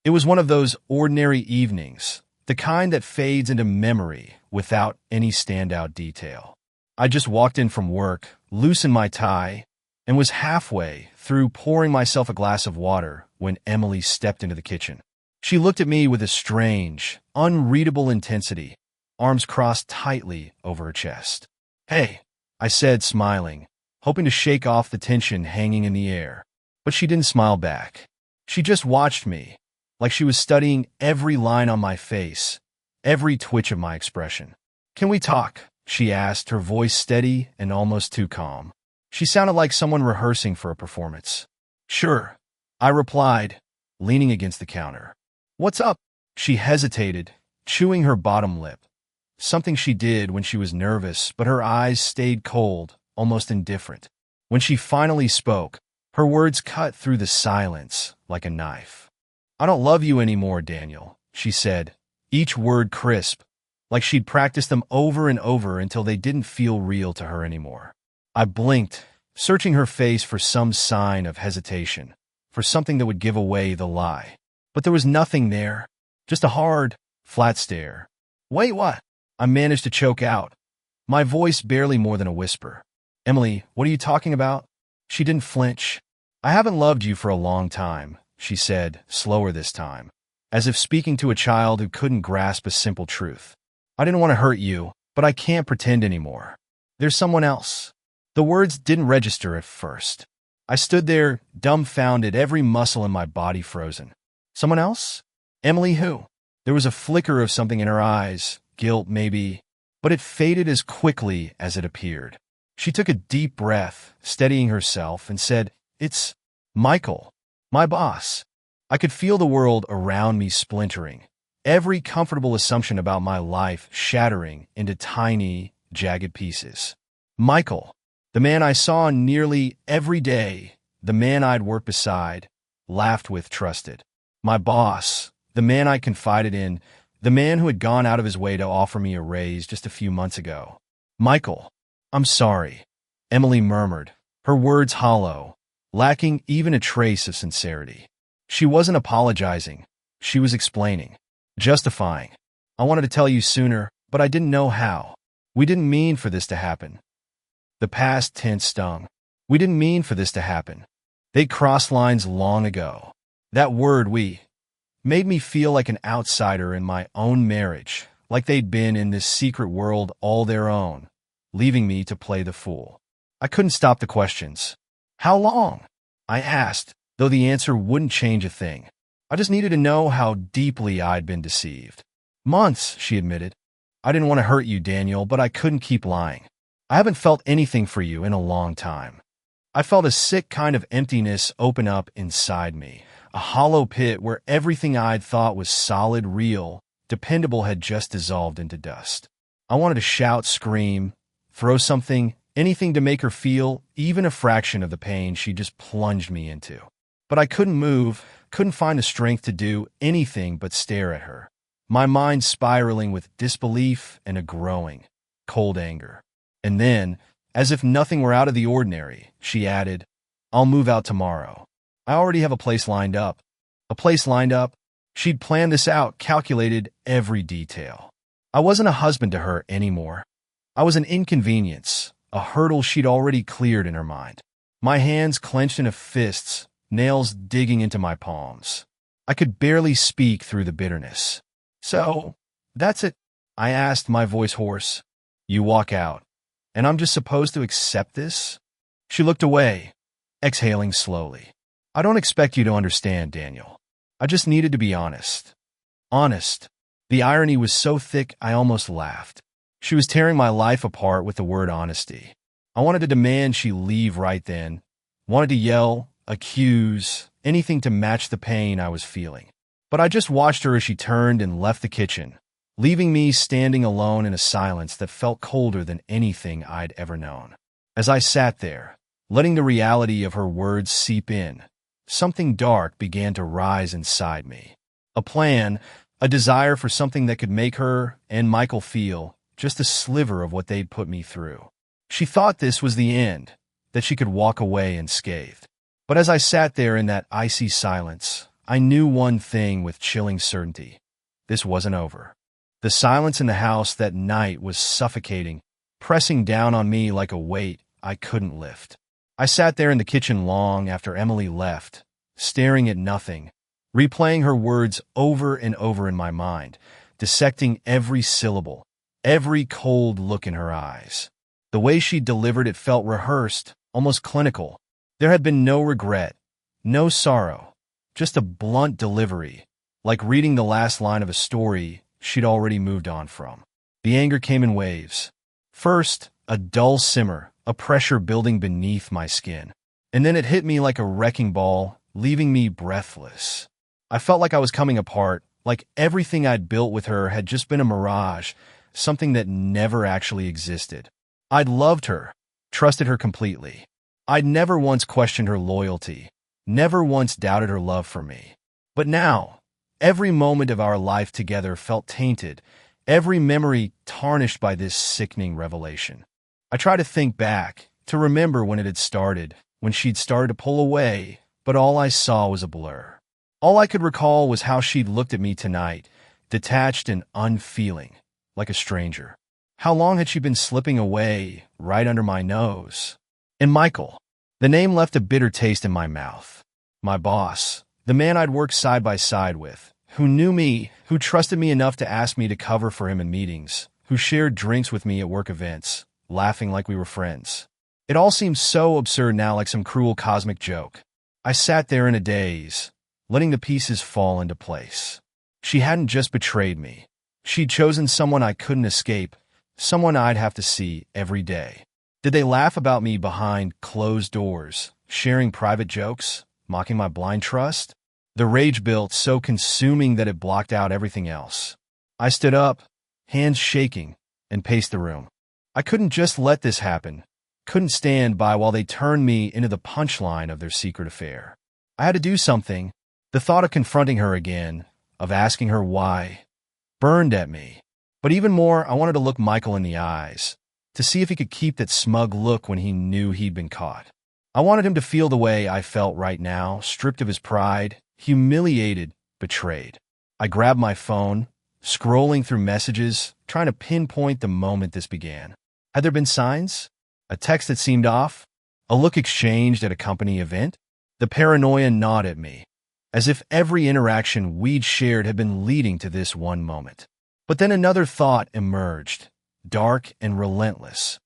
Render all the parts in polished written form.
It was one of those ordinary evenings, the kind that fades into memory without any standout detail. I just walked in from work, loosened my tie, and was halfway through pouring myself a glass of water when Emily stepped into the kitchen. She looked at me with a strange, unreadable intensity, arms crossed tightly over her chest. "Hey," I said, smiling, hoping to shake off the tension hanging in the air. But she didn't smile back. She just watched me, like she was studying every line on my face, every twitch of my expression. "Can we talk?" she asked, her voice steady and almost too calm. She sounded like someone rehearsing for a performance. "Sure," I replied, leaning against the counter. "What's up?" She hesitated, chewing her bottom lip, something she did when she was nervous, but her eyes stayed cold, almost indifferent. When she finally spoke, her words cut through the silence like a knife. "I don't love you anymore, Daniel," she said, each word crisp, like she'd practiced them over and over until they didn't feel real to her anymore. I blinked, searching her face for some sign of hesitation, for something that would give away the lie. But there was nothing there, just a hard, flat stare. "Wait, what?" I managed to choke out, my voice barely more than a whisper. "Emily, what are you talking about?" She didn't flinch. "I haven't loved you for a long time," she said, slower this time, as if speaking to a child who couldn't grasp a simple truth. "I didn't want to hurt you, but I can't pretend anymore. There's someone else." The words didn't register at first. I stood there, dumbfounded, every muscle in my body frozen. "Someone else? Emily who?" There was a flicker of something in her eyes, guilt maybe, but it faded as quickly as it appeared. She took a deep breath, steadying herself, and said, "It's Michael, my boss." I could feel the world around me splintering, every comfortable assumption about my life shattering into tiny, jagged pieces. Michael, the man I saw nearly every day, the man I'd worked beside, laughed with, trusted. My boss, the man I confided in, the man who had gone out of his way to offer me a raise just a few months ago. "Michael, I'm sorry," Emily murmured, her words hollow, lacking even a trace of sincerity. She wasn't apologizing. She was explaining, justifying. "I wanted to tell you sooner, but I didn't know how. We didn't mean for this to happen." The past tense stung. We didn't mean for this to happen. They'd crossed lines long ago. That word, "we," made me feel like an outsider in my own marriage, like they'd been in this secret world all their own, leaving me to play the fool. I couldn't stop the questions. "How long?" I asked, though the answer wouldn't change a thing. I just needed to know how deeply I'd been deceived. "Months," she admitted. "I didn't want to hurt you, Daniel, but I couldn't keep lying. I haven't felt anything for you in a long time." I felt a sick kind of emptiness open up inside me, a hollow pit where everything I'd thought was solid, real, dependable had just dissolved into dust. I wanted to shout, scream, throw something, anything to make her feel even a fraction of the pain she just plunged me into. But I couldn't move, couldn't find the strength to do anything but stare at her, my mind spiraling with disbelief and a growing, cold anger. And then, as if nothing were out of the ordinary, she added, "I'll move out tomorrow. I already have a place lined up." A place lined up? She'd planned this out, calculated every detail. I wasn't a husband to her anymore. I was an inconvenience, a hurdle she'd already cleared in her mind. My hands clenched into fists, nails digging into my palms. I could barely speak through the bitterness. "So, that's it?" I asked, my voice hoarse. "You walk out, and I'm just supposed to accept this?" She looked away, exhaling slowly. "I don't expect you to understand, Daniel. I just needed to be honest." Honest. The irony was so thick I almost laughed. She was tearing my life apart with the word honesty. I wanted to demand she leave right then, wanted to yell, accuse, anything to match the pain I was feeling. But I just watched her as she turned and left the kitchen, leaving me standing alone in a silence that felt colder than anything I'd ever known. As I sat there, letting the reality of her words seep in, something dark began to rise inside me. A plan, a desire for something that could make her and Michael feel just a sliver of what they'd put me through. She thought this was the end, that she could walk away unscathed. But as I sat there in that icy silence, I knew one thing with chilling certainty. This wasn't over. The silence in the house that night was suffocating, pressing down on me like a weight I couldn't lift. I sat there in the kitchen long after Emily left, staring at nothing, replaying her words over and over in my mind, dissecting every syllable, every cold look in her eyes. The way she delivered it felt rehearsed, almost clinical. There had been no regret, no sorrow, just a blunt delivery, like reading the last line of a story she'd already moved on from. The anger came in waves. First, a dull simmer, a pressure building beneath my skin. And then it hit me like a wrecking ball, leaving me breathless. I felt like I was coming apart, like everything I'd built with her had just been a mirage, something that never actually existed. I'd loved her, trusted her completely. I'd never once questioned her loyalty, never once doubted her love for me. But now, every moment of our life together felt tainted, every memory tarnished by this sickening revelation. I tried to think back, to remember when it had started, when she'd started to pull away, but all I saw was a blur. All I could recall was how she'd looked at me tonight, detached and unfeeling, like a stranger. How long had she been slipping away, right under my nose? And Michael. The name left a bitter taste in my mouth. My boss, the man I'd worked side by side with, who knew me, who trusted me enough to ask me to cover for him in meetings, who shared drinks with me at work events, laughing like we were friends. It all seemed so absurd now, like some cruel cosmic joke. I sat there in a daze, letting the pieces fall into place. She hadn't just betrayed me. She'd chosen someone I couldn't escape, someone I'd have to see every day. Did they laugh about me behind closed doors, sharing private jokes, mocking my blind trust? The rage built, so consuming that it blocked out everything else. I stood up, hands shaking, and paced the room. I couldn't just let this happen, couldn't stand by while they turned me into the punchline of their secret affair. I had to do something. The thought of confronting her again, of asking her why, burned at me. But even more, I wanted to look Michael in the eyes, to see if he could keep that smug look when he knew he'd been caught. I wanted him to feel the way I felt right now, stripped of his pride, humiliated, betrayed. I grabbed my phone, scrolling through messages, trying to pinpoint the moment this began. Had there been signs? A text that seemed off? A look exchanged at a company event? The paranoia gnawed at me, as if every interaction we'd shared had been leading to this one moment. But then another thought emerged, dark and relentless.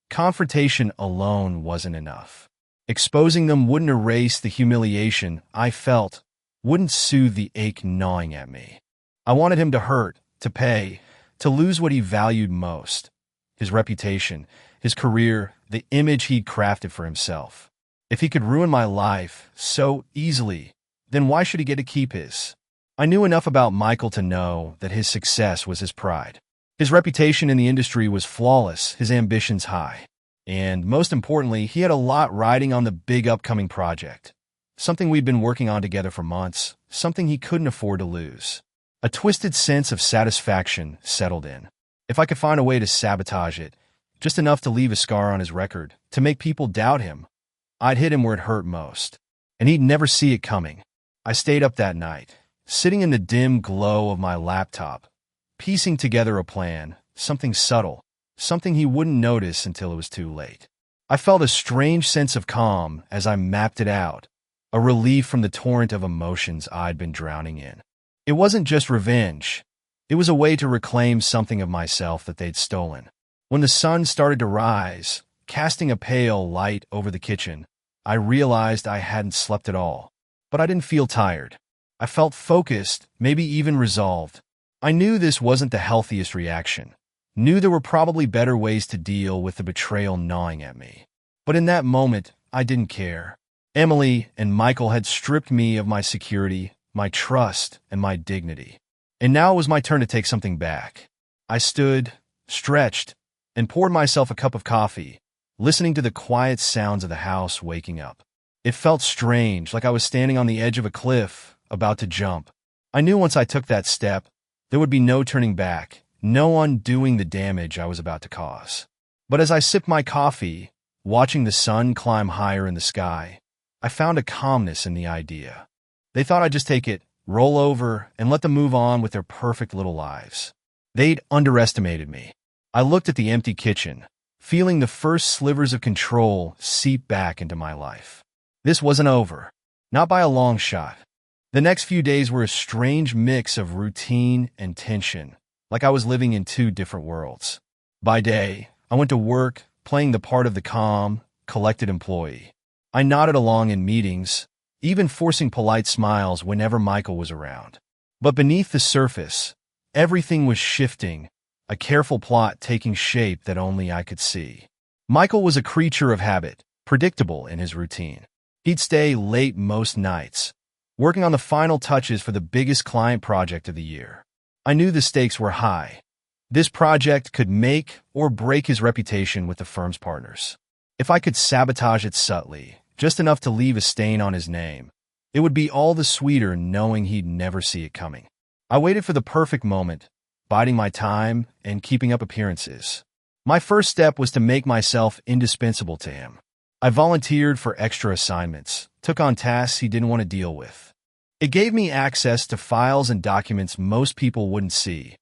Confrontation alone wasn't enough. Exposing them wouldn't erase the humiliation I felt, wouldn't soothe the ache gnawing at me. I wanted him to hurt, to pay, to lose what he valued most. His reputation, his career, the image he'd crafted for himself. If he could ruin my life so easily, then why should he get to keep his? I knew enough about Michael to know that his success was his pride. His reputation in the industry was flawless, his ambitions high. And most importantly, he had a lot riding on the big upcoming project. Something we'd been working on together for months, something he couldn't afford to lose. A twisted sense of satisfaction settled in. If I could find a way to sabotage it, just enough to leave a scar on his record, to make people doubt him, I'd hit him where it hurt most. And he'd never see it coming. I stayed up that night, sitting in the dim glow of my laptop, piecing together a plan, something subtle, something he wouldn't notice until it was too late. I felt a strange sense of calm as I mapped it out, a relief from the torrent of emotions I'd been drowning in. It wasn't just revenge. It was a way to reclaim something of myself that they'd stolen. When the sun started to rise, casting a pale light over the kitchen, I realized I hadn't slept at all. But I didn't feel tired. I felt focused, maybe even resolved. I knew this wasn't the healthiest reaction. Knew there were probably better ways to deal with the betrayal gnawing at me. But in that moment, I didn't care. Emily and Michael had stripped me of my security, my trust, and my dignity. And now it was my turn to take something back. I stood, stretched, and poured myself a cup of coffee, listening to the quiet sounds of the house waking up. It felt strange, like I was standing on the edge of a cliff, about to jump. I knew once I took that step, there would be no turning back, no undoing the damage I was about to cause. But as I sipped my coffee, watching the sun climb higher in the sky, I found a calmness in the idea. They thought I'd just take it, roll over, and let them move on with their perfect little lives. They'd underestimated me. I looked at the empty kitchen, feeling the first slivers of control seep back into my life. This wasn't over. Not by a long shot. The next few days were a strange mix of routine and tension, like I was living in two different worlds. By day, I went to work, playing the part of the calm, collected employee. I nodded along in meetings, even forcing polite smiles whenever Michael was around. But beneath the surface, everything was shifting, a careful plot taking shape that only I could see. Michael was a creature of habit, predictable in his routine. He'd stay late most nights, working on the final touches for the biggest client project of the year. I knew the stakes were high. This project could make or break his reputation with the firm's partners. If I could sabotage it subtly, just enough to leave a stain on his name, it would be all the sweeter knowing he'd never see it coming. I waited for the perfect moment, biding my time and keeping up appearances. My first step was to make myself indispensable to him. I volunteered for extra assignments, took on tasks he didn't want to deal with. It gave me access to files and documents most people wouldn't see,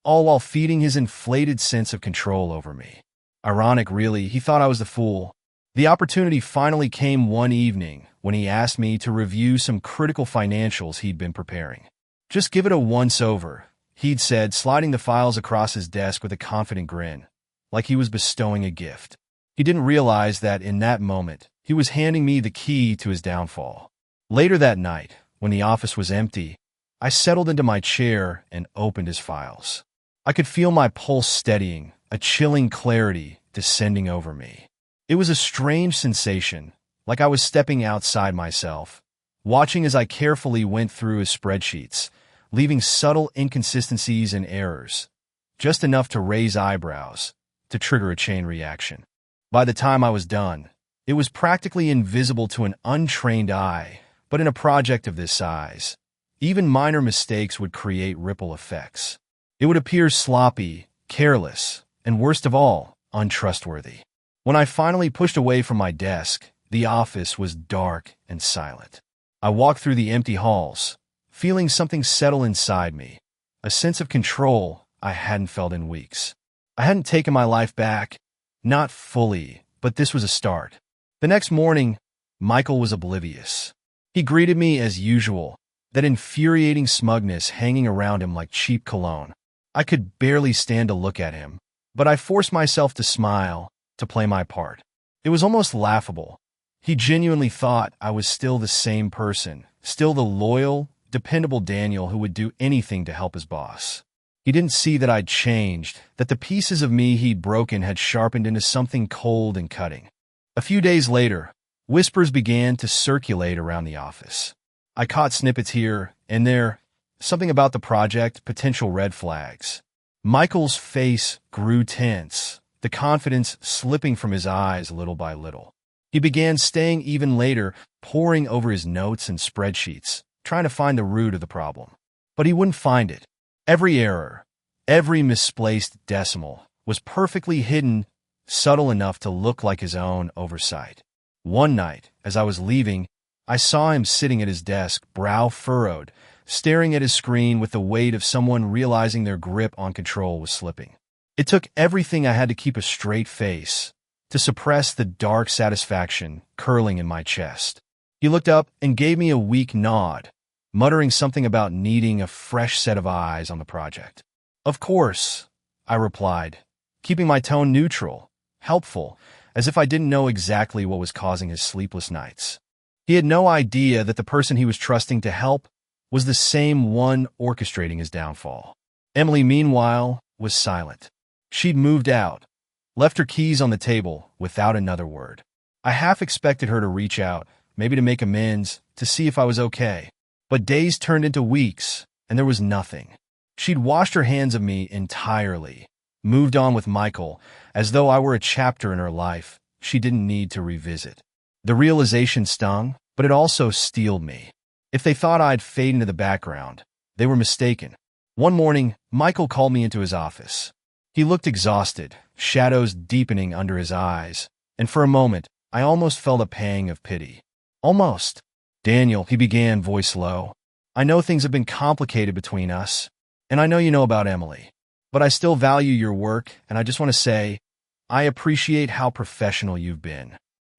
all while feeding his inflated sense of control over me. Ironic, really, he thought I was the fool. The opportunity finally came one evening when he asked me to review some critical financials he'd been preparing. "Just give it a once-over," he'd said, sliding the files across his desk with a confident grin, like he was bestowing a gift. He didn't realize that in that moment, he was handing me the key to his downfall. Later that night, when the office was empty, I settled into my chair and opened his files. I could feel my pulse steadying, a chilling clarity descending over me. It was a strange sensation, like I was stepping outside myself, watching as I carefully went through his spreadsheets, leaving subtle inconsistencies and errors, just enough to raise eyebrows, to trigger a chain reaction. By the time I was done, it was practically invisible to an untrained eye, but in a project of this size, even minor mistakes would create ripple effects. It would appear sloppy, careless, and worst of all, untrustworthy. When I finally pushed away from my desk, the office was dark and silent. I walked through the empty halls, feeling something settle inside me, a sense of control I hadn't felt in weeks. I hadn't taken my life back, not fully, but this was a start. The next morning, Michael was oblivious. He greeted me as usual, that infuriating smugness hanging around him like cheap cologne. I could barely stand to look at him, but I forced myself to smile, to play my part. It was almost laughable. He genuinely thought I was still the same person, still the loyal, dependable Daniel who would do anything to help his boss. He didn't see that I'd changed, that the pieces of me he'd broken had sharpened into something cold and cutting. A few days later, whispers began to circulate around the office. I caught snippets here and there, something about the project, potential red flags. Michael's face grew tense, the confidence slipping from his eyes little by little. He began staying even later, poring over his notes and spreadsheets, trying to find the root of the problem. But he wouldn't find it. Every error, every misplaced decimal, was perfectly hidden, subtle enough to look like his own oversight. One night, as I was leaving, I saw him sitting at his desk, brow furrowed, staring at his screen with the weight of someone realizing their grip on control was slipping. It took everything I had to keep a straight face, to suppress the dark satisfaction curling in my chest. He looked up and gave me a weak nod, muttering something about needing a fresh set of eyes on the project. "Of course," I replied, keeping my tone neutral, helpful, as if I didn't know exactly what was causing his sleepless nights. He had no idea that the person he was trusting to help was the same one orchestrating his downfall. Emily, meanwhile, was silent. She'd moved out, left her keys on the table without another word. I half expected her to reach out, maybe to make amends, to see if I was okay. But days turned into weeks, and there was nothing. She'd washed her hands of me entirely, moved on with Michael, as though I were a chapter in her life she didn't need to revisit. The realization stung, but it also steeled me. If they thought I'd fade into the background, they were mistaken. One morning, Michael called me into his office. He looked exhausted, shadows deepening under his eyes, and for a moment, I almost felt a pang of pity. Almost. Daniel, he began, voice low. I know things have been complicated between us, and I know you know about Emily. But I still value your work, and I just want to say, I appreciate how professional you've been.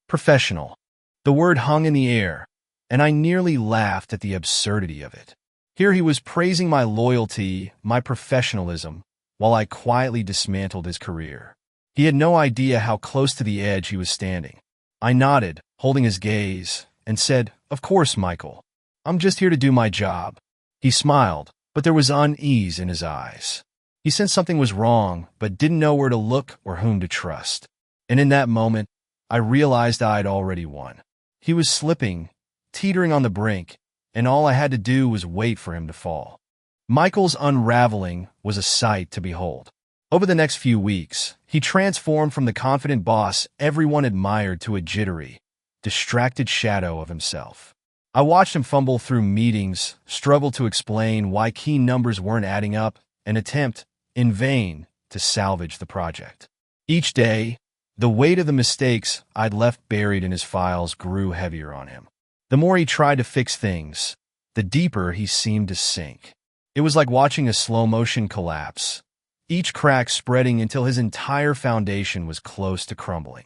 Professional. The word hung in the air, and I nearly laughed at the absurdity of it. Here he was praising my loyalty, my professionalism, while I quietly dismantled his career. He had no idea how close to the edge he was standing. I nodded, holding his gaze, and said, Of course, Michael. I'm just here to do my job. He smiled, but there was unease in his eyes. He sensed something was wrong, but didn't know where to look or whom to trust. And in that moment, I realized I'd already won. He was slipping, teetering on the brink, and all I had to do was wait for him to fall. Michael's unraveling was a sight to behold. Over the next few weeks, he transformed from the confident boss everyone admired to a jittery, distracted shadow of himself. I watched him fumble through meetings, struggle to explain why key numbers weren't adding up, and attempt, in vain, to salvage the project. Each day, the weight of the mistakes I'd left buried in his files grew heavier on him. The more he tried to fix things, the deeper he seemed to sink. It was like watching a slow-motion collapse, each crack spreading until his entire foundation was close to crumbling.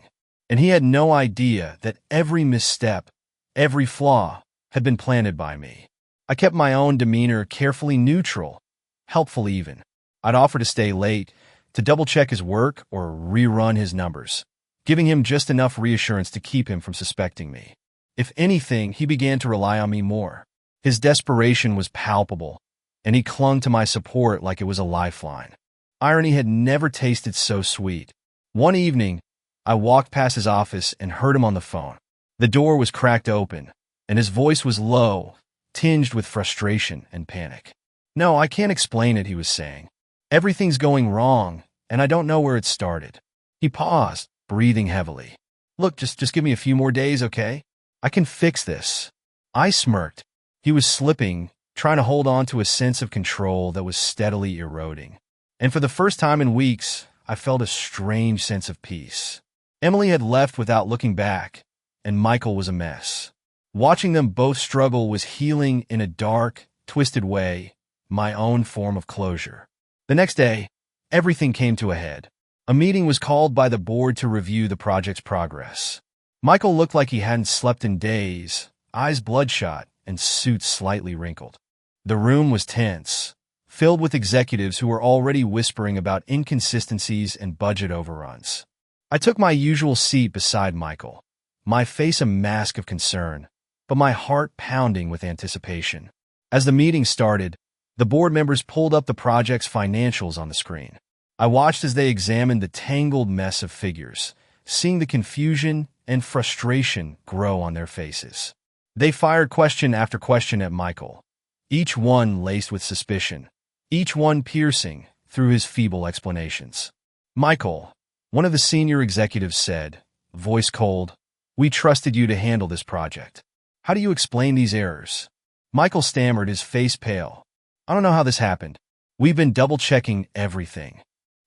And he had no idea that every misstep, every flaw, had been planted by me. I kept my own demeanor carefully neutral, helpful even. I'd offer to stay late, to double-check his work or rerun his numbers, giving him just enough reassurance to keep him from suspecting me. If anything, he began to rely on me more. His desperation was palpable, and he clung to my support like it was a lifeline. Irony had never tasted so sweet. One evening, I walked past his office and heard him on the phone. The door was cracked open, and his voice was low, tinged with frustration and panic. No, I can't explain it, he was saying. Everything's going wrong, and I don't know where it started. He paused, breathing heavily. Look, just give me a few more days, okay? I can fix this. I smirked. He was slipping, trying to hold on to a sense of control that was steadily eroding. And for the first time in weeks, I felt a strange sense of peace. Emily had left without looking back, and Michael was a mess. Watching them both struggle was healing in a dark, twisted way, my own form of closure. The next day, everything came to a head. A meeting was called by the board to review the project's progress. Michael looked like he hadn't slept in days, eyes bloodshot and suit slightly wrinkled. The room was tense, filled with executives who were already whispering about inconsistencies and budget overruns. I took my usual seat beside Michael, my face a mask of concern, but my heart pounding with anticipation. As the meeting started, the board members pulled up the project's financials on the screen. I watched as they examined the tangled mess of figures, seeing the confusion and frustration grow on their faces. They fired question after question at Michael, each one laced with suspicion, each one piercing through his feeble explanations. Michael, one of the senior executives said, voice cold, "We trusted you to handle this project. How do you explain these errors?" Michael stammered, his face pale. "I don't know how this happened. We've been double-checking everything."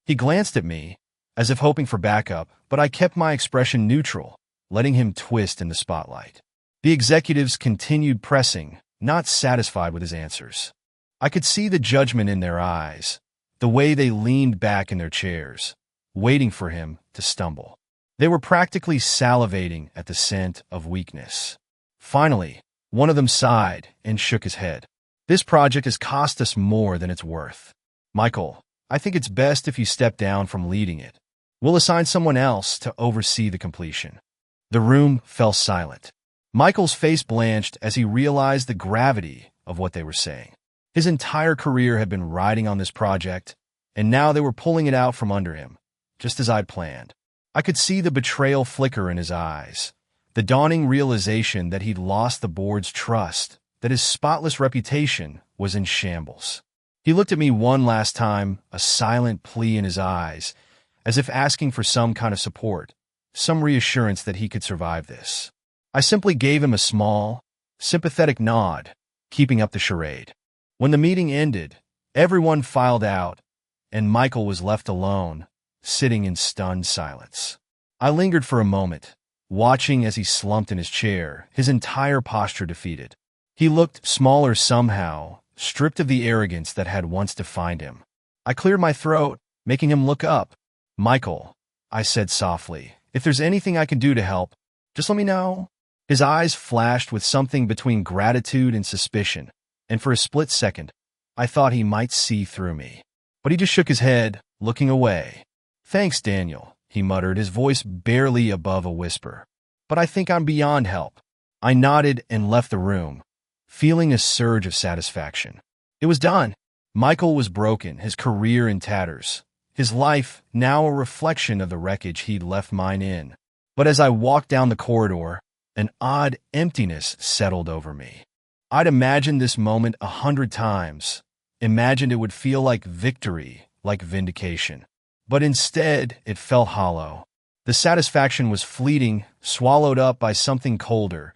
He glanced at me, as if hoping for backup, but I kept my expression neutral, letting him twist in the spotlight. The executives continued pressing, not satisfied with his answers. I could see the judgment in their eyes, the way they leaned back in their chairs, waiting for him to stumble. They were practically salivating at the scent of weakness. Finally, one of them sighed and shook his head. "This project has cost us more than it's worth. Michael, I think it's best if you step down from leading it. We'll assign someone else to oversee the completion." The room fell silent. Michael's face blanched as he realized the gravity of what they were saying. His entire career had been riding on this project, and now they were pulling it out from under him, just as I'd planned. I could see the betrayal flicker in his eyes, the dawning realization that he'd lost the board's trust, that his spotless reputation was in shambles. He looked at me one last time, a silent plea in his eyes, as if asking for some kind of support, some reassurance that he could survive this. I simply gave him a small, sympathetic nod, keeping up the charade. When the meeting ended, everyone filed out, and Michael was left alone, sitting in stunned silence. I lingered for a moment, watching as he slumped in his chair, his entire posture defeated. He looked smaller somehow, stripped of the arrogance that had once defined him. I cleared my throat, making him look up. "Michael," I said softly, "if there's anything I can do to help, just let me know." His eyes flashed with something between gratitude and suspicion, and for a split second, I thought he might see through me. But he just shook his head, looking away. "Thanks, Daniel," he muttered, his voice barely above a whisper. "But I think I'm beyond help." I nodded and left the room, feeling a surge of satisfaction. It was done. Michael was broken, his career in tatters, his life now a reflection of the wreckage he'd left mine in. But as I walked down the corridor, an odd emptiness settled over me. I'd imagined this moment 100 times, imagined it would feel like victory, like vindication. But instead, it felt hollow. The satisfaction was fleeting, swallowed up by something colder,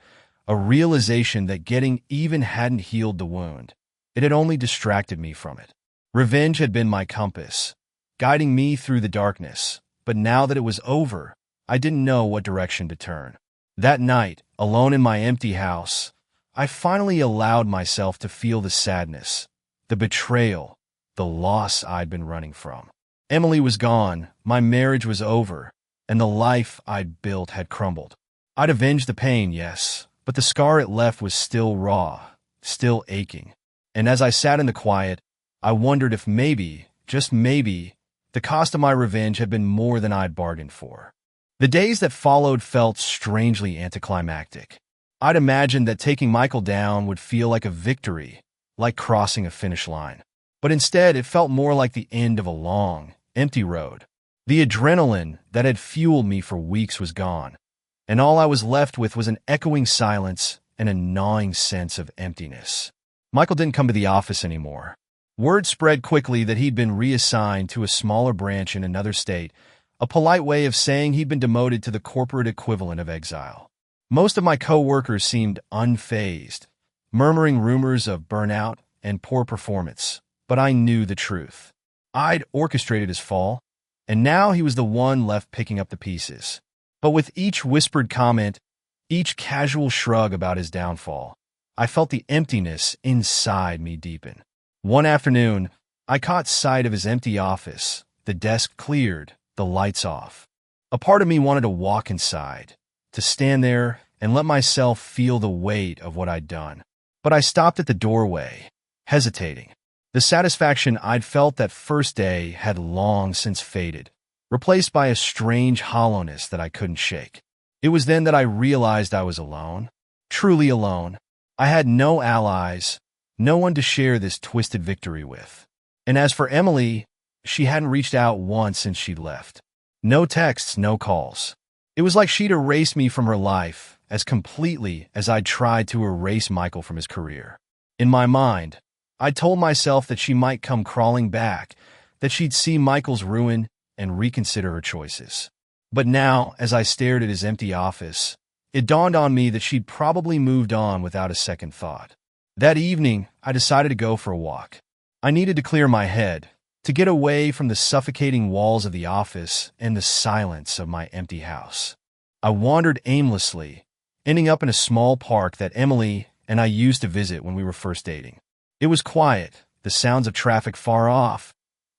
a realization that getting even hadn't healed the wound. It had only distracted me from it. Revenge had been my compass, guiding me through the darkness, but now that it was over, I didn't know what direction to turn. That night, alone in my empty house, I finally allowed myself to feel the sadness, the betrayal, the loss I'd been running from. Emily was gone, my marriage was over, and the life I'd built had crumbled. I'd avenged the pain, yes, but the scar it left was still raw, still aching. And as I sat in the quiet, I wondered if maybe, just maybe, the cost of my revenge had been more than I'd bargained for. The days that followed felt strangely anticlimactic. I'd imagined that taking Michael down would feel like a victory, like crossing a finish line. But instead, it felt more like the end of a long, empty road. The adrenaline that had fueled me for weeks was gone, and all I was left with was an echoing silence and a gnawing sense of emptiness. Michael didn't come to the office anymore. Word spread quickly that he'd been reassigned to a smaller branch in another state, a polite way of saying he'd been demoted to the corporate equivalent of exile. Most of my co-workers seemed unfazed, murmuring rumors of burnout and poor performance, but I knew the truth. I'd orchestrated his fall, and now he was the one left picking up the pieces. But with each whispered comment, each casual shrug about his downfall, I felt the emptiness inside me deepen. One afternoon, I caught sight of his empty office, the desk cleared, the lights off. A part of me wanted to walk inside, to stand there and let myself feel the weight of what I'd done. But I stopped at the doorway, hesitating. The satisfaction I'd felt that first day had long since faded, replaced by a strange hollowness that I couldn't shake. It was then that I realized I was alone, truly alone. I had no allies, no one to share this twisted victory with. And as for Emily, she hadn't reached out once since she'd left. No texts, no calls. It was like she'd erased me from her life as completely as I'd tried to erase Michael from his career. In my mind, I told myself that she might come crawling back, that she'd see Michael's ruin and reconsider her choices. But now, as I stared at his empty office, it dawned on me that she'd probably moved on without a second thought. That evening, I decided to go for a walk. I needed to clear my head, to get away from the suffocating walls of the office and the silence of my empty house. I wandered aimlessly, ending up in a small park that Emily and I used to visit when we were first dating. It was quiet, the sounds of traffic far off,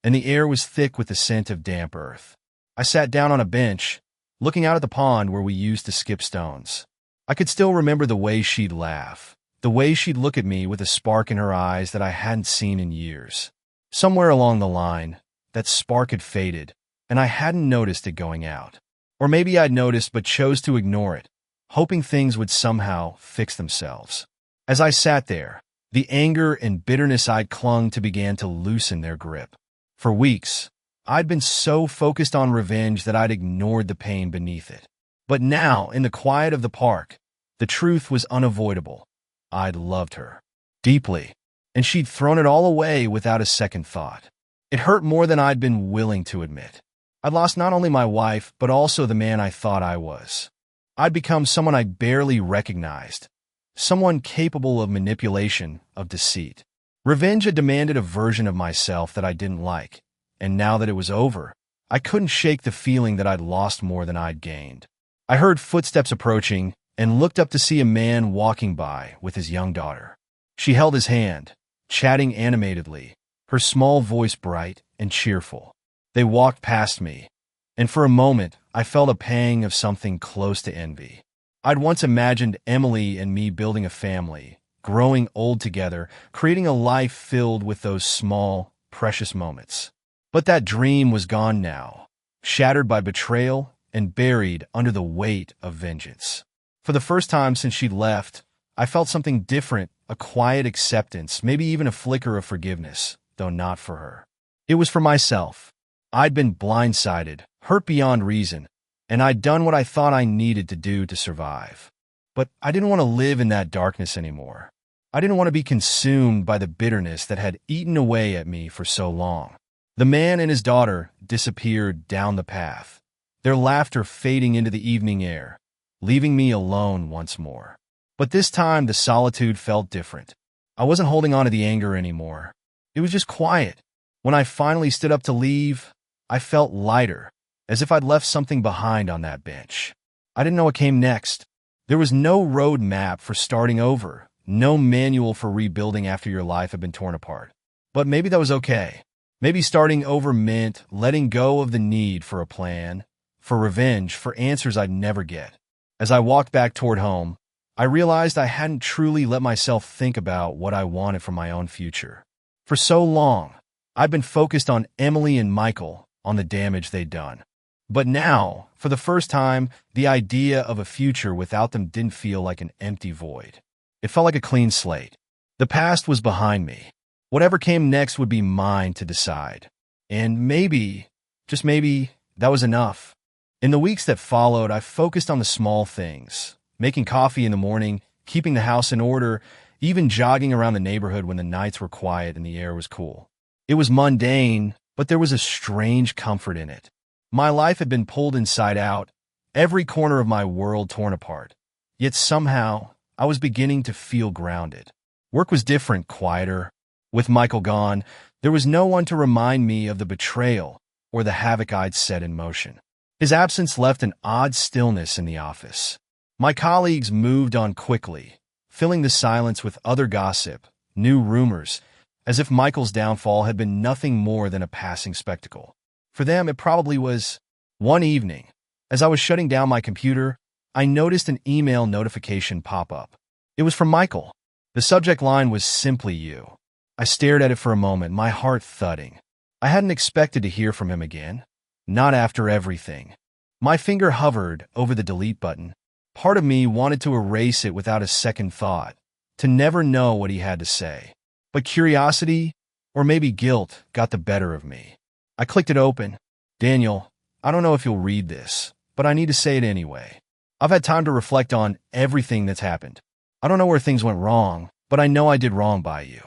and the air was thick with the scent of damp earth. I sat down on a bench, looking out at the pond where we used to skip stones. I could still remember the way she'd laugh, the way she'd look at me with a spark in her eyes that I hadn't seen in years. Somewhere along the line, that spark had faded, and I hadn't noticed it going out. Or maybe I'd noticed but chose to ignore it, hoping things would somehow fix themselves. As I sat there, the anger and bitterness I'd clung to began to loosen their grip. For weeks, I'd been so focused on revenge that I'd ignored the pain beneath it. But now, in the quiet of the park, the truth was unavoidable. I'd loved her deeply, and she'd thrown it all away without a second thought. It hurt more than I'd been willing to admit. I'd lost not only my wife, but also the man I thought I was. I'd become someone I barely recognized, someone capable of manipulation, of deceit. Revenge had demanded a version of myself that I didn't like, and now that it was over, I couldn't shake the feeling that I'd lost more than I'd gained. I heard footsteps approaching and looked up to see a man walking by with his young daughter. She held his hand, chatting animatedly, her small voice bright and cheerful. They walked past me, and for a moment I felt a pang of something close to envy. I'd once imagined Emily and me building a family, growing old together, creating a life filled with those small, precious moments. But that dream was gone now, shattered by betrayal and buried under the weight of vengeance. For the first time since she'd left, I felt something different, a quiet acceptance, maybe even a flicker of forgiveness, though not for her. It was for myself. I'd been blindsided, hurt beyond reason, and I'd done what I thought I needed to do to survive. But I didn't want to live in that darkness anymore. I didn't want to be consumed by the bitterness that had eaten away at me for so long. The man and his daughter disappeared down the path, their laughter fading into the evening air, leaving me alone once more. But this time the solitude felt different. I wasn't holding on to the anger anymore. It was just quiet. When I finally stood up to leave, I felt lighter, as if I'd left something behind on that bench. I didn't know what came next. There was no road map for starting over, no manual for rebuilding after your life had been torn apart. But maybe that was okay. Maybe starting over meant letting go of the need for a plan, for revenge, for answers I'd never get. As I walked back toward home, I realized I hadn't truly let myself think about what I wanted for my own future. For so long, I'd been focused on Emily and Michael, on the damage they'd done. But now, for the first time, the idea of a future without them didn't feel like an empty void. It felt like a clean slate. The past was behind me. Whatever came next would be mine to decide. And maybe, just maybe, that was enough. In the weeks that followed, I focused on the small things, making coffee in the morning, keeping the house in order, even jogging around the neighborhood when the nights were quiet and the air was cool. It was mundane, but there was a strange comfort in it. My life had been pulled inside out, every corner of my world torn apart. Yet somehow, I was beginning to feel grounded. Work was different, quieter. With Michael gone, there was no one to remind me of the betrayal or the havoc I'd set in motion. His absence left an odd stillness in the office. My colleagues moved on quickly, filling the silence with other gossip, new rumors, as if Michael's downfall had been nothing more than a passing spectacle. For them, it probably was. One evening, as I was shutting down my computer, I noticed an email notification pop up. It was from Michael. The subject line was simply you. I stared at it for a moment, my heart thudding. I hadn't expected to hear from him again. Not after everything. My finger hovered over the delete button. Part of me wanted to erase it without a second thought, to never know what he had to say. But curiosity, or maybe guilt, got the better of me. I clicked it open. Daniel, I don't know if you'll read this, but I need to say it anyway. I've had time to reflect on everything that's happened. I don't know where things went wrong, but I know I did wrong by you.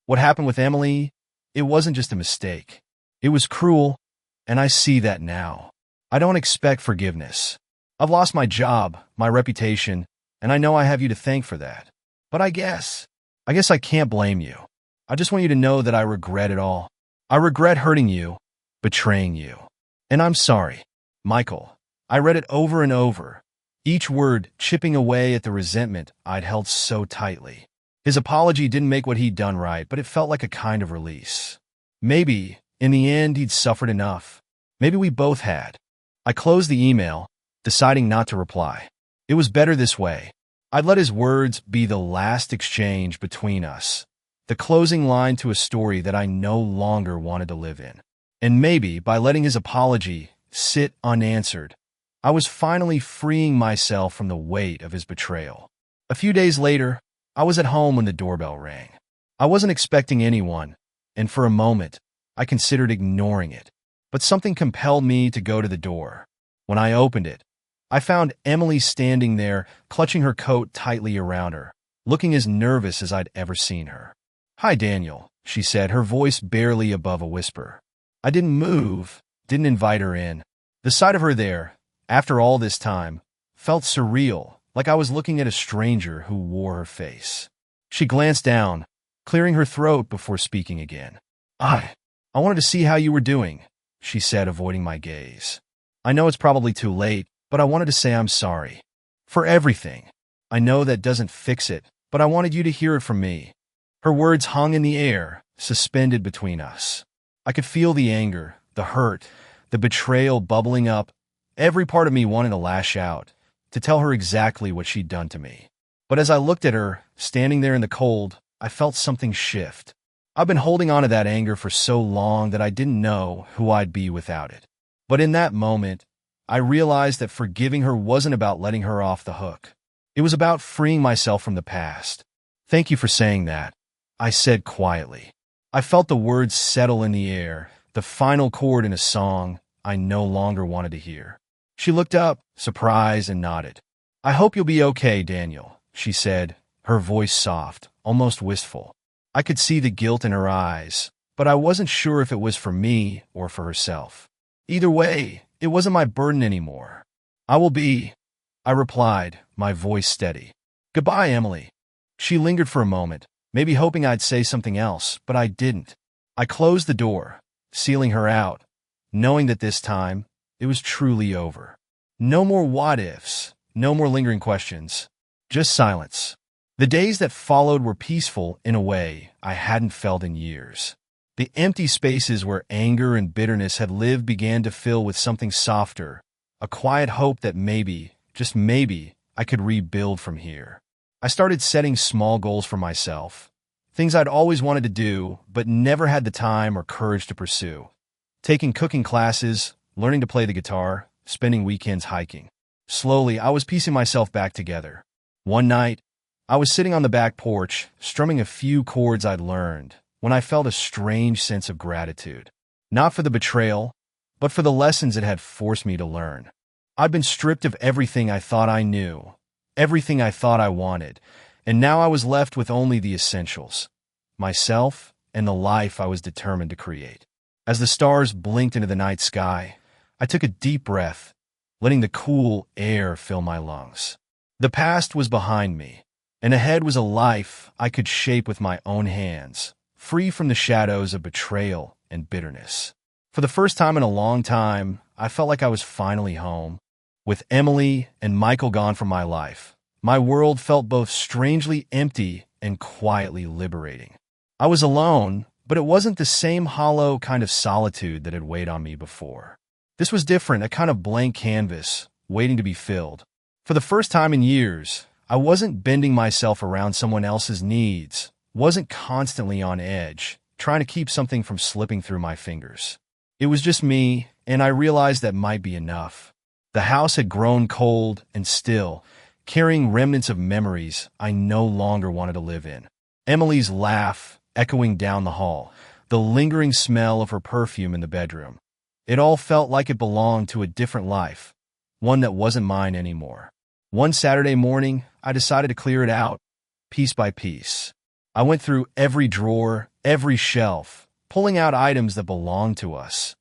What happened with Emily, it wasn't just a mistake. It was cruel, and I see that now. I don't expect forgiveness. I've lost my job, my reputation, and I know I have you to thank for that. But I guess I can't blame you. I just want you to know that I regret it all. I regret hurting you, betraying you. And I'm sorry. Michael, I read it over and over, each word chipping away at the resentment I'd held so tightly. His apology didn't make what he'd done right, but it felt like a kind of release. Maybe, in the end, he'd suffered enough. Maybe we both had. I closed the email, deciding not to reply. It was better this way. I'd let his words be the last exchange between us, the closing line to a story that I no longer wanted to live in. And maybe, by letting his apology sit unanswered, I was finally freeing myself from the weight of his betrayal. A few days later, I was at home when the doorbell rang. I wasn't expecting anyone, and for a moment, I considered ignoring it. But something compelled me to go to the door. When I opened it, I found Emily standing there, clutching her coat tightly around her, looking as nervous as I'd ever seen her. "Hi, Daniel," she said, her voice barely above a whisper. I didn't move, didn't invite her in. The sight of her there, after all this time, felt surreal, like I was looking at a stranger who wore her face. She glanced down, clearing her throat before speaking again. I wanted to see how you were doing," she said, avoiding my gaze. "I know it's probably too late, but I wanted to say I'm sorry. For everything. I know that doesn't fix it, but I wanted you to hear it from me." Her words hung in the air, suspended between us. I could feel the anger, the hurt, the betrayal bubbling up. Every part of me wanted to lash out, to tell her exactly what she'd done to me. But as I looked at her, standing there in the cold, I felt something shift. I've been holding on to that anger for so long that I didn't know who I'd be without it. But in that moment, I realized that forgiving her wasn't about letting her off the hook. It was about freeing myself from the past. "Thank you for saying that," I said quietly. I felt the words settle in the air, the final chord in a song I no longer wanted to hear. She looked up, surprised, and nodded. "I hope you'll be okay, Daniel," she said, her voice soft, almost wistful. I could see the guilt in her eyes, but I wasn't sure if it was for me or for herself. Either way, it wasn't my burden anymore. "I will be," I replied, my voice steady. "Goodbye, Emily." She lingered for a moment, maybe hoping I'd say something else, but I didn't. I closed the door, sealing her out, knowing that this time, it was truly over. No more what-ifs, no more lingering questions, just silence. The days that followed were peaceful in a way I hadn't felt in years. The empty spaces where anger and bitterness had lived began to fill with something softer, a quiet hope that maybe, just maybe, I could rebuild from here. I started setting small goals for myself, things I'd always wanted to do but never had the time or courage to pursue. Taking cooking classes, learning to play the guitar, spending weekends hiking. Slowly, I was piecing myself back together. One night, I was sitting on the back porch, strumming a few chords I'd learned, when I felt a strange sense of gratitude. Not for the betrayal, but for the lessons it had forced me to learn. I'd been stripped of everything I thought I knew, everything I thought I wanted, and now I was left with only the essentials, myself and the life I was determined to create. As the stars blinked into the night sky, I took a deep breath, letting the cool air fill my lungs. The past was behind me, and ahead was a life I could shape with my own hands, free from the shadows of betrayal and bitterness. For the first time in a long time, I felt like I was finally home. With Emily and Michael gone from my life, my world felt both strangely empty and quietly liberating. I was alone, but it wasn't the same hollow kind of solitude that had weighed on me before. This was different, a kind of blank canvas, waiting to be filled. For the first time in years, I wasn't bending myself around someone else's needs, wasn't constantly on edge, trying to keep something from slipping through my fingers. It was just me, and I realized that might be enough. The house had grown cold and still, carrying remnants of memories I no longer wanted to live in. Emily's laugh echoing down the hall, the lingering smell of her perfume in the bedroom. It all felt like it belonged to a different life, one that wasn't mine anymore. One Saturday morning, I decided to clear it out, piece by piece. I went through every drawer, every shelf, pulling out items that belonged to us.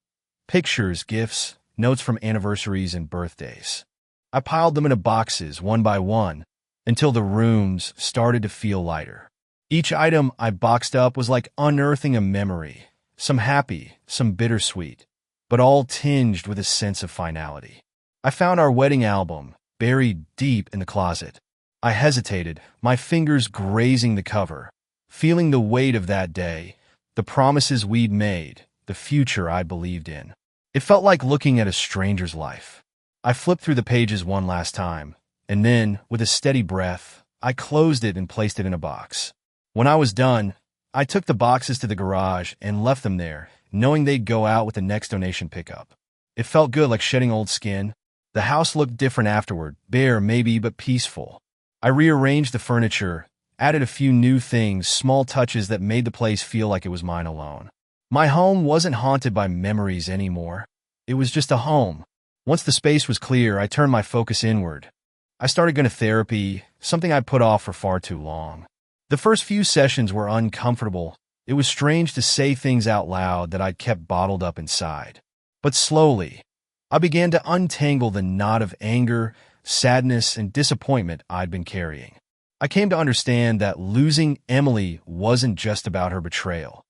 Pictures, gifts, notes from anniversaries and birthdays. I piled them into boxes, one by one, until the rooms started to feel lighter. Each item I boxed up was like unearthing a memory, some happy, some bittersweet, but all tinged with a sense of finality. I found our wedding album, buried deep in the closet. I hesitated, my fingers grazing the cover, feeling the weight of that day, the promises we'd made, the future I believed in. It felt like looking at a stranger's life. I flipped through the pages one last time, and then, with a steady breath, I closed it and placed it in a box. When I was done, I took the boxes to the garage and left them there, knowing they'd go out with the next donation pickup. It felt good, like shedding old skin. The house looked different afterward, bare maybe, but peaceful. I rearranged the furniture, added a few new things, small touches that made the place feel like it was mine alone. My home wasn't haunted by memories anymore. It was just a home. Once the space was clear, I turned my focus inward. I started going to therapy, something I'd put off for far too long. The first few sessions were uncomfortable. It was strange to say things out loud that I'd kept bottled up inside. But slowly, I began to untangle the knot of anger, sadness, and disappointment I'd been carrying. I came to understand that losing Emily wasn't just about her betrayal.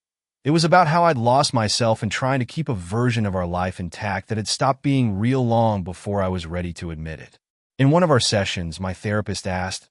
It was about how I'd lost myself in trying to keep a version of our life intact that had stopped being real long before I was ready to admit it. In one of our sessions, my therapist asked,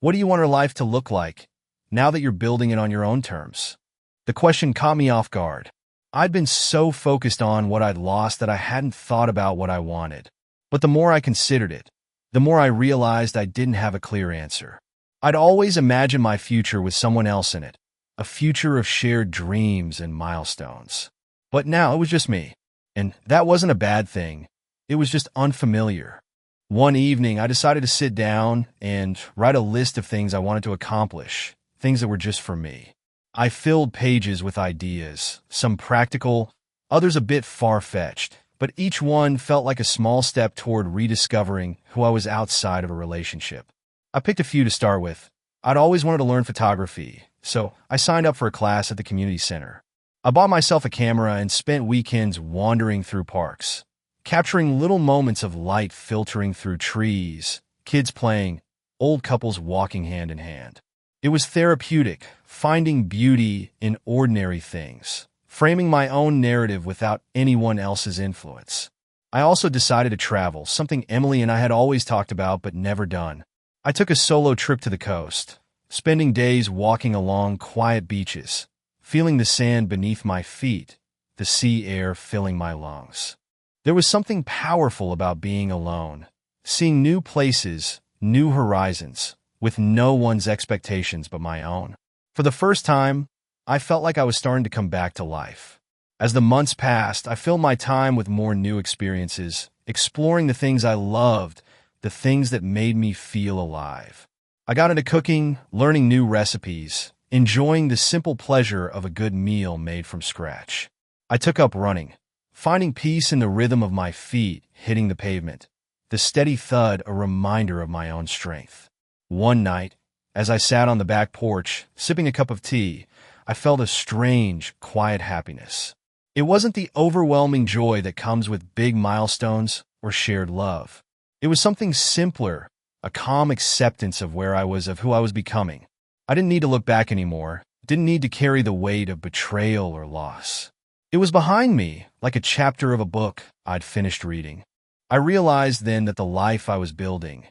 "What do you want your life to look like now that you're building it on your own terms?" The question caught me off guard. I'd been so focused on what I'd lost that I hadn't thought about what I wanted. But the more I considered it, the more I realized I didn't have a clear answer. I'd always imagined my future with someone else in it, a future of shared dreams and milestones. But now it was just me. And that wasn't a bad thing. It was just unfamiliar. One evening, I decided to sit down and write a list of things I wanted to accomplish, things that were just for me. I filled pages with ideas, some practical, others a bit far-fetched, but each one felt like a small step toward rediscovering who I was outside of a relationship. I picked a few to start with. I'd always wanted to learn photography, so I signed up for a class at the community center. I bought myself a camera and spent weekends wandering through parks, capturing little moments of light filtering through trees, kids playing, old couples walking hand in hand. It was therapeutic, finding beauty in ordinary things, framing my own narrative without anyone else's influence. I also decided to travel, something Emily and I had always talked about but never done. I took a solo trip to the coast, spending days walking along quiet beaches, feeling the sand beneath my feet, the sea air filling my lungs. There was something powerful about being alone, seeing new places, new horizons, with no one's expectations but my own. For the first time, I felt like I was starting to come back to life. As the months passed, I filled my time with more new experiences, exploring the things I loved, the things that made me feel alive. I got into cooking, learning new recipes, enjoying the simple pleasure of a good meal made from scratch. I took up running, finding peace in the rhythm of my feet hitting the pavement, the steady thud a reminder of my own strength. One night, as I sat on the back porch, sipping a cup of tea, I felt a strange, quiet happiness. It wasn't the overwhelming joy that comes with big milestones or shared love. It was something simpler, a calm acceptance of where I was, of who I was becoming. I didn't need to look back anymore, didn't need to carry the weight of betrayal or loss. It was behind me, like a chapter of a book I'd finished reading. I realized then that the life I was building,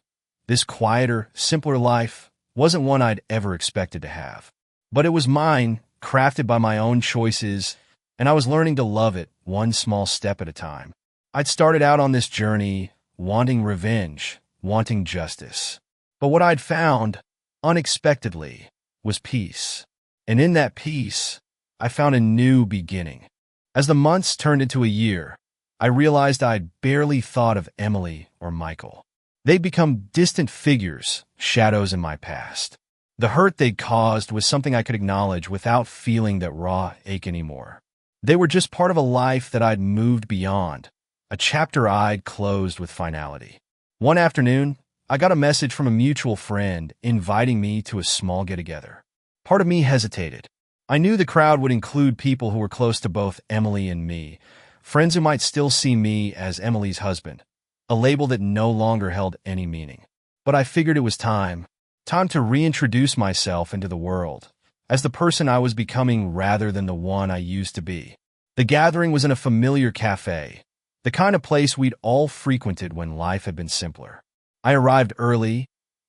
this quieter, simpler life, wasn't one I'd ever expected to have. But it was mine, crafted by my own choices, and I was learning to love it one small step at a time. I'd started out on this journey wanting revenge, wanting justice. But what I'd found, unexpectedly, was peace. And in that peace, I found a new beginning. As the months turned into a year, I realized I'd barely thought of Emily or Michael. They'd become distant figures, shadows in my past. The hurt they'd caused was something I could acknowledge without feeling that raw ache anymore. They were just part of a life that I'd moved beyond, a chapter I'd closed with finality. One afternoon, I got a message from a mutual friend inviting me to a small get-together. Part of me hesitated. I knew the crowd would include people who were close to both Emily and me, friends who might still see me as Emily's husband, a label that no longer held any meaning. But I figured it was time to reintroduce myself into the world, as the person I was becoming rather than the one I used to be. The gathering was in a familiar cafe, the kind of place we'd all frequented when life had been simpler. I arrived early,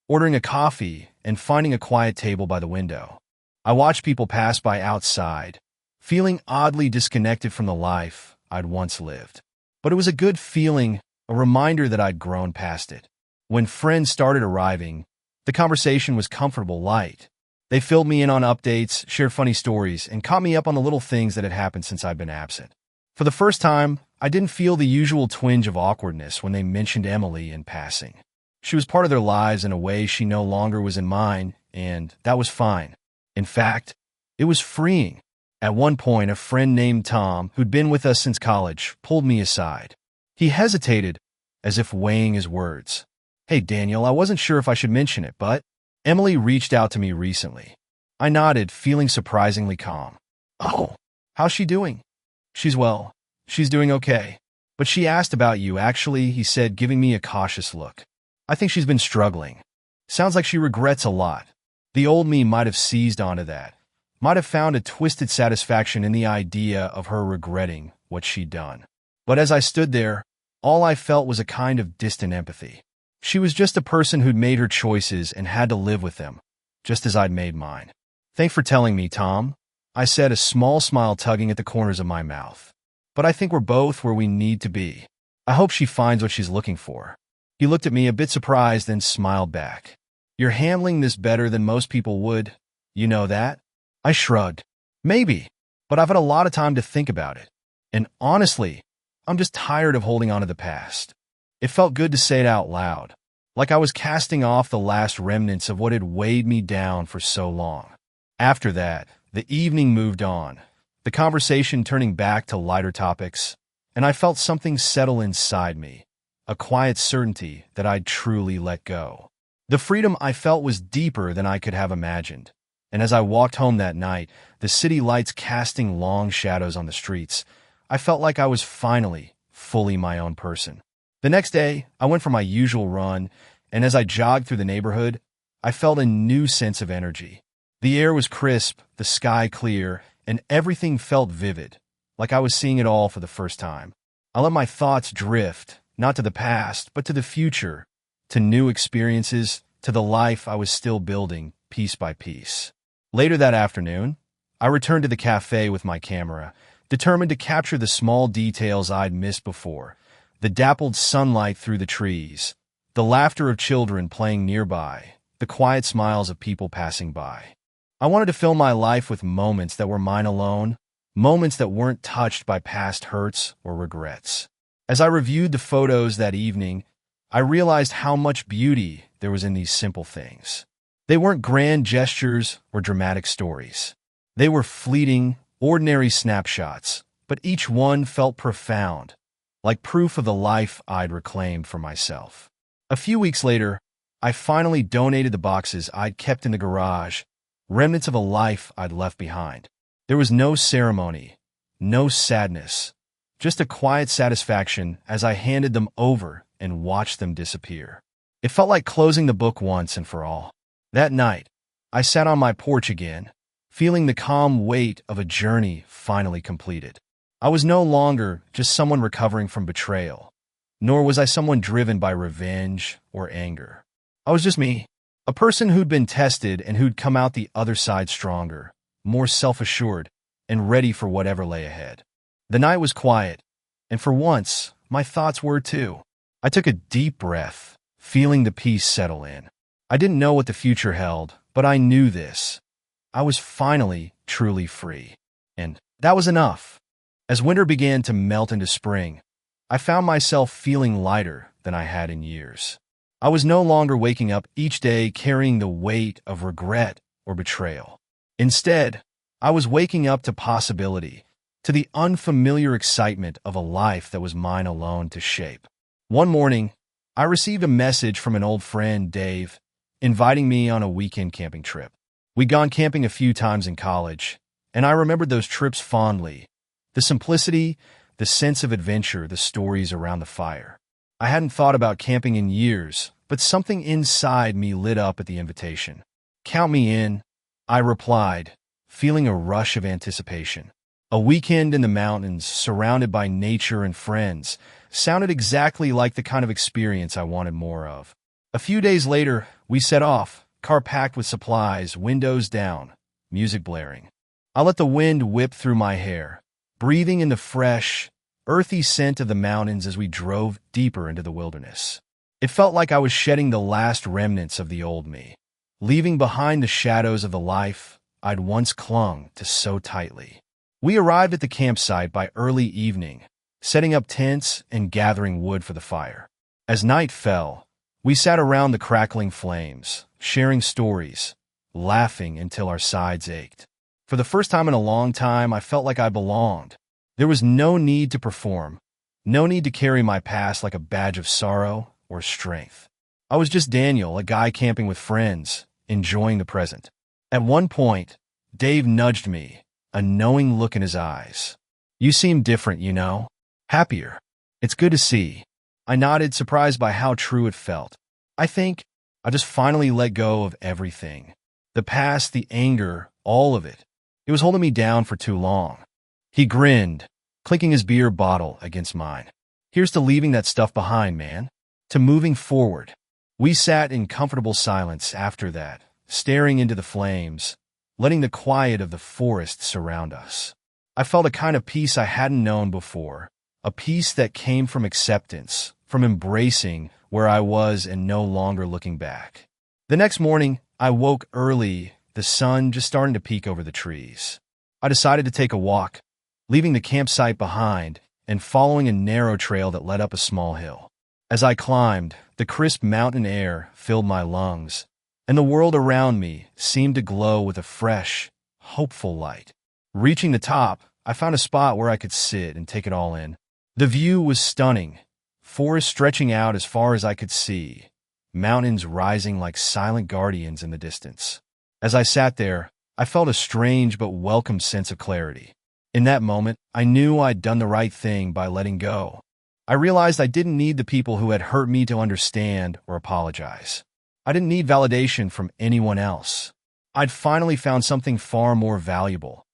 ordering a coffee and finding a quiet table by the window. I watched people pass by outside, feeling oddly disconnected from the life I'd once lived. But it was a good feeling, a reminder that I'd grown past it. When friends started arriving, the conversation was comfortable, light. They filled me in on updates, shared funny stories, and caught me up on the little things that had happened since I'd been absent. For the first time, I didn't feel the usual twinge of awkwardness when they mentioned Emily in passing. She was part of their lives in a way she no longer was in mine, and that was fine. In fact, it was freeing. At one point, a friend named Tom, who'd been with us since college, pulled me aside. He hesitated, as if weighing his words. "Hey, Daniel, I wasn't sure if I should mention it, but Emily reached out to me recently." I nodded, feeling surprisingly calm. "Oh, how's she doing?" "She's well. She's doing okay. But she asked about you, actually," he said, giving me a cautious look. "I think she's been struggling. Sounds like she regrets a lot." The old me might have seized onto that, might have found a twisted satisfaction in the idea of her regretting what she'd done. But as I stood there, all I felt was a kind of distant empathy. She was just a person who'd made her choices and had to live with them, just as I'd made mine. "Thanks for telling me, Tom," I said, a small smile tugging at the corners of my mouth. "But I think we're both where we need to be. I hope she finds what she's looking for." He looked at me a bit surprised, then smiled back. "You're handling this better than most people would. You know that?" I shrugged. "Maybe, but I've had a lot of time to think about it. And honestly, I'm just tired of holding on to the past." It felt good to say it out loud, like I was casting off the last remnants of what had weighed me down for so long. After that, the evening moved on, the conversation turning back to lighter topics, and I felt something settle inside me, a quiet certainty that I'd truly let go. The freedom I felt was deeper than I could have imagined, and as I walked home that night, the city lights casting long shadows on the streets, I felt like I was finally, fully my own person. The next day, I went for my usual run, and as I jogged through the neighborhood, I felt a new sense of energy. The air was crisp, the sky clear, and everything felt vivid, like I was seeing it all for the first time. I let my thoughts drift, not to the past, but to the future, to new experiences, to the life I was still building, piece by piece. Later that afternoon, I returned to the cafe with my camera, determined to capture the small details I'd missed before, the dappled sunlight through the trees, the laughter of children playing nearby, the quiet smiles of people passing by. I wanted to fill my life with moments that were mine alone, moments that weren't touched by past hurts or regrets. As I reviewed the photos that evening, I realized how much beauty there was in these simple things. They weren't grand gestures or dramatic stories. They were fleeting, ordinary snapshots, but each one felt profound, like proof of the life I'd reclaimed for myself. A few weeks later, I finally donated the boxes I'd kept in the garage, remnants of a life I'd left behind. There was no ceremony, no sadness, just a quiet satisfaction as I handed them over and watched them disappear. It felt like closing the book once and for all. That night, I sat on my porch again, feeling the calm weight of a journey finally completed. I was no longer just someone recovering from betrayal, nor was I someone driven by revenge or anger. I was just me, a person who'd been tested and who'd come out the other side stronger, more self-assured, and ready for whatever lay ahead. The night was quiet, and for once, my thoughts were too. I took a deep breath, feeling the peace settle in. I didn't know what the future held, but I knew this. I was finally truly free. And that was enough. As winter began to melt into spring, I found myself feeling lighter than I had in years. I was no longer waking up each day carrying the weight of regret or betrayal. Instead, I was waking up to possibility, to the unfamiliar excitement of a life that was mine alone to shape. One morning, I received a message from an old friend, Dave, inviting me on a weekend camping trip. We'd gone camping a few times in college, and I remembered those trips fondly. The simplicity, the sense of adventure, the stories around the fire. I hadn't thought about camping in years, but something inside me lit up at the invitation. "Count me in," I replied, feeling a rush of anticipation. A weekend in the mountains, surrounded by nature and friends, sounded exactly like the kind of experience I wanted more of. A few days later, we set off, car packed with supplies, windows down, music blaring. I let the wind whip through my hair, breathing in the fresh, earthy scent of the mountains as we drove deeper into the wilderness. It felt like I was shedding the last remnants of the old me, leaving behind the shadows of the life I'd once clung to so tightly. We arrived at the campsite by early evening, setting up tents and gathering wood for the fire. As night fell, we sat around the crackling flames, sharing stories, laughing until our sides ached. For the first time in a long time, I felt like I belonged. There was no need to perform, no need to carry my past like a badge of sorrow or strength. I was just Daniel, a guy camping with friends, enjoying the present. At one point, Dave nudged me, a knowing look in his eyes. "You seem different, you know. Happier. It's good to see." I nodded, surprised by how true it felt. I think I just finally let go of everything. The past, the anger, all of it. It was holding me down for too long. He grinned, clinking his beer bottle against mine. Here's to leaving that stuff behind, man. To moving forward. We sat in comfortable silence after that, staring into the flames, letting the quiet of the forest surround us. I felt a kind of peace I hadn't known before, a peace that came from acceptance, from embracing where I was and no longer looking back. The next morning, I woke early, the sun just starting to peek over the trees. I decided to take a walk, leaving the campsite behind and following a narrow trail that led up a small hill. As I climbed, the crisp mountain air filled my lungs, and the world around me seemed to glow with a fresh, hopeful light. Reaching the top, I found a spot where I could sit and take it all in. The view was stunning, forest stretching out as far as I could see, mountains rising like silent guardians in the distance. As I sat there, I felt a strange but welcome sense of clarity. In that moment, I knew I'd done the right thing by letting go. I realized I didn't need the people who had hurt me to understand or apologize. I didn't need validation from anyone else. I'd finally found something far more valuable,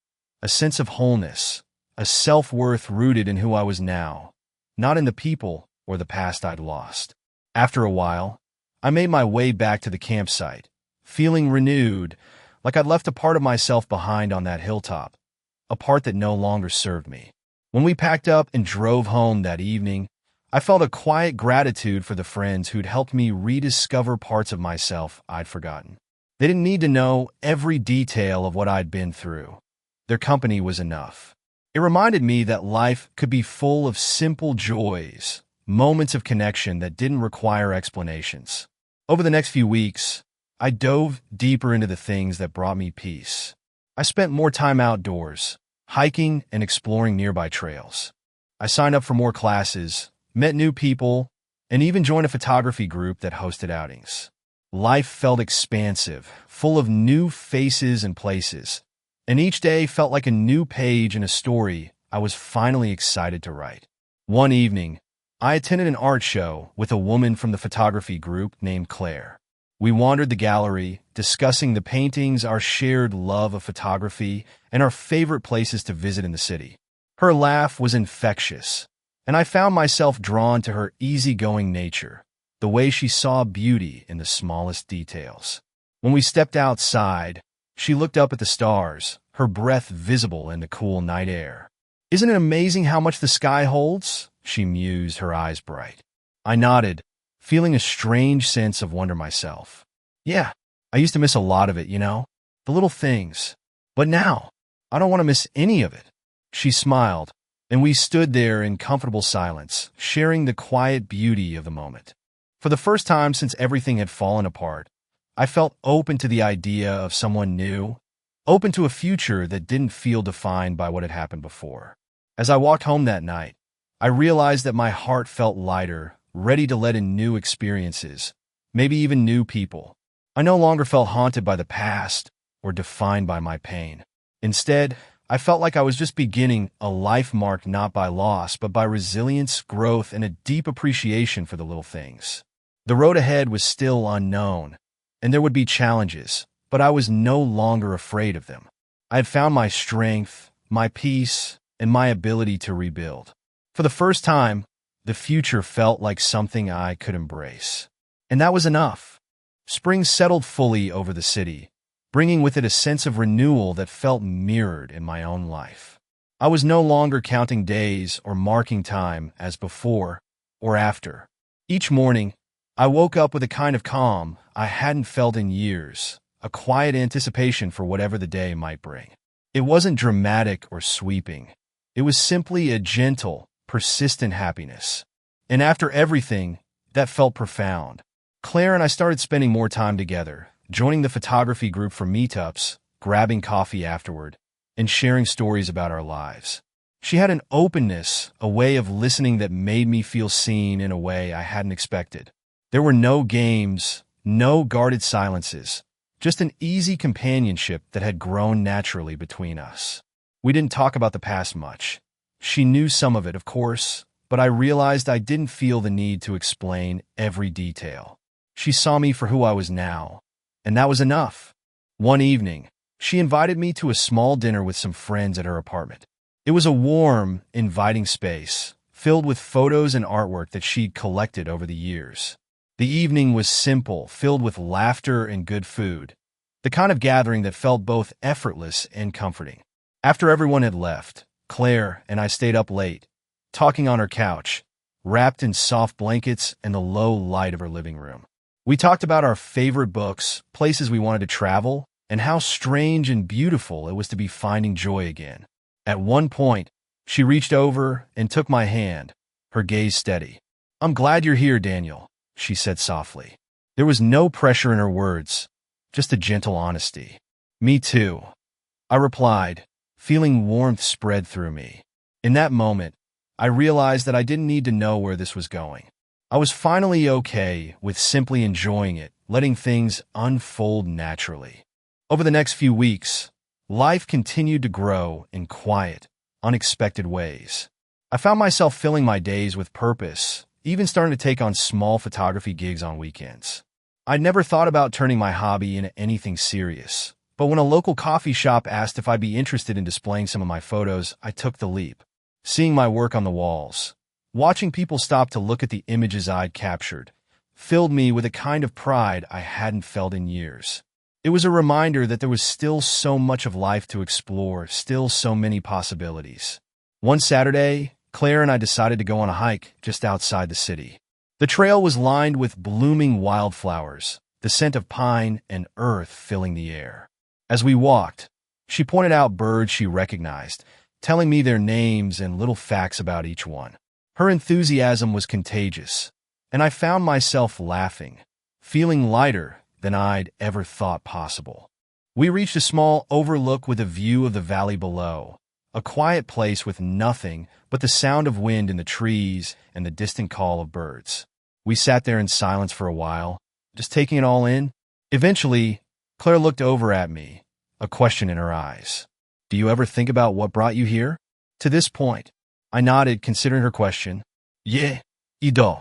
a sense of wholeness, a self-worth rooted in who I was now, not in the people or the past I'd lost. After a while, I made my way back to the campsite, feeling renewed, like I'd left a part of myself behind on that hilltop, a part that no longer served me. When we packed up and drove home that evening, I felt a quiet gratitude for the friends who'd helped me rediscover parts of myself I'd forgotten. They didn't need to know every detail of what I'd been through. Their company was enough. It reminded me that life could be full of simple joys, moments of connection that didn't require explanations. Over the next few weeks, I dove deeper into the things that brought me peace. I spent more time outdoors, hiking and exploring nearby trails. I signed up for more classes, met new people, and even joined a photography group that hosted outings. Life felt expansive, full of new faces and places, and each day felt like a new page in a story I was finally excited to write. One evening, I attended an art show with a woman from the photography group named Claire. We wandered the gallery, discussing the paintings, our shared love of photography, and our favorite places to visit in the city. Her laugh was infectious, and I found myself drawn to her easygoing nature, the way she saw beauty in the smallest details. When we stepped outside, she looked up at the stars, her breath visible in the cool night air. "Isn't it amazing how much the sky holds?" she mused, her eyes bright. I nodded, feeling a strange sense of wonder myself. "Yeah, I used to miss a lot of it, the little things. But now, I don't want to miss any of it." She smiled, and we stood there in comfortable silence, sharing the quiet beauty of the moment. For the first time since everything had fallen apart, I felt open to the idea of someone new, open to a future that didn't feel defined by what had happened before. As I walked home that night, I realized that my heart felt lighter, ready to let in new experiences, maybe even new people. I no longer felt haunted by the past or defined by my pain. Instead, I felt like I was just beginning a life marked not by loss, but by resilience, growth, and a deep appreciation for the little things. The road ahead was still unknown, and there would be challenges, but I was no longer afraid of them. I had found my strength, my peace, and my ability to rebuild. For the first time, the future felt like something I could embrace. And that was enough. Spring settled fully over the city, bringing with it a sense of renewal that felt mirrored in my own life. I was no longer counting days or marking time as before or after. Each morning, I woke up with a kind of calm I hadn't felt in years, a quiet anticipation for whatever the day might bring. It wasn't dramatic or sweeping. It was simply a gentle, persistent happiness. And after everything, that felt profound. Claire and I started spending more time together, joining the photography group for meetups, grabbing coffee afterward, and sharing stories about our lives. She had an openness, a way of listening that made me feel seen in a way I hadn't expected. There were no games, no guarded silences, just an easy companionship that had grown naturally between us. We didn't talk about the past much. She knew some of it, of course, but I realized I didn't feel the need to explain every detail. She saw me for who I was now, and that was enough. One evening, She invited me to a small dinner with some friends at her apartment. It was a warm, inviting space, filled with photos and artwork that she'd collected over the years. The evening was simple, filled with laughter and good food, the kind of gathering that felt both effortless and comforting. After everyone had left, Claire and I stayed up late, talking on her couch, wrapped in soft blankets and the low light of her living room. We talked about our favorite books, places we wanted to travel, and how strange and beautiful it was to be finding joy again. At one point, she reached over and took my hand, her gaze steady. "I'm glad you're here, Daniel," she said softly. There was no pressure in her words, just a gentle honesty. "Me too," I replied, feeling warmth spread through me. In that moment, I realized that I didn't need to know where this was going. I was finally okay with simply enjoying it, letting things unfold naturally. Over the next few weeks, life continued to grow in quiet, unexpected ways. I found myself filling my days with purpose, even starting to take on small photography gigs on weekends. I'd never thought about turning my hobby into anything serious, but when a local coffee shop asked if I'd be interested in displaying some of my photos, I took the leap. Seeing my work on the walls, watching people stop to look at the images I'd captured, filled me with a kind of pride I hadn't felt in years. It was a reminder that there was still so much of life to explore, still so many possibilities. One Saturday, Claire and I decided to go on a hike just outside the city. The trail was lined with blooming wildflowers, the scent of pine and earth filling the air. As we walked, she pointed out birds she recognized, telling me their names and little facts about each one. Her enthusiasm was contagious, and I found myself laughing, feeling lighter than I'd ever thought possible. We reached a small overlook with a view of the valley below, a quiet place with nothing but the sound of wind in the trees and the distant call of birds. We sat there in silence for a while, just taking it all in. Eventually, Claire looked over at me, a question in her eyes. "Do you ever think about what brought you here?" To this point, I nodded, considering her question. "Yeah, I do.